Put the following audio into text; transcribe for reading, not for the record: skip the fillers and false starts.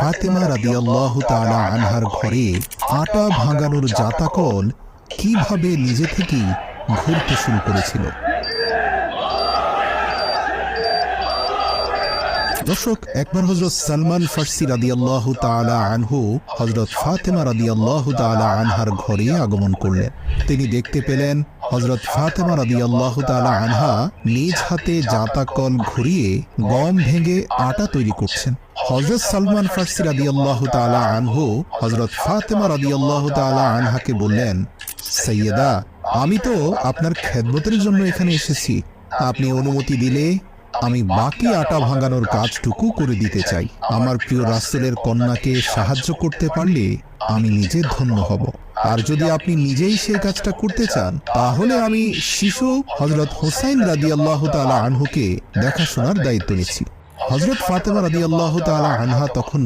ফাতেমা রাদিয়াল্লাহু তাআলা আনহার ঘরে আটা ভাঙানোর জাতাকল কিভাবে নিজে থেকেই ঘুরতে শুরু করেছিল। দর্শক, একবার হযরত সালমান ফারসি রাদিয়াল্লাহু তাআলা আনহু হযরত ফাতেমা রাদিয়াল্লাহু তাআলা আনহার ঘরে আগমন করলেন। তিনি দেখতে পেলেন হযরত ফাতেমা রাদিয়াল্লাহু তাআলা আনহা নিজ হাতে জাঁতাকল ঘুরিয়ে গম ভেঙে আটা তৈরি করছেন। হযরত সালমান ফারসি রাদিয়াল্লাহু তাআলা আনহু হযরত ফাতেমা রাদিয়াল্লাহু তাআলা আনহাকে বললেন, সাইয়্যেদা, আমি তো আপনার খেদমতের জন্য এখানে এসেছি। আপনি অনুমতি দিলে আমি বাকি আটা ভাঙানোর কাজটুকু করে দিতে চাই। আমার প্রিয় রাসূলের কন্যাকে সাহায্য করতে পারলে আমি নিজে ধন্য হব। আর যদি আপনি নিজেই সেই কাজটা করতে চান, তাহলে আমি শিশু হযরত হুসাইন রাদিয়াল্লাহু তাআলা আনহুকে দেখাশোনার দায়িত্ব নিচ্ছি। হযরত ফাতেমা রাদিয়াল্লাহু তাআলা আনহা তখন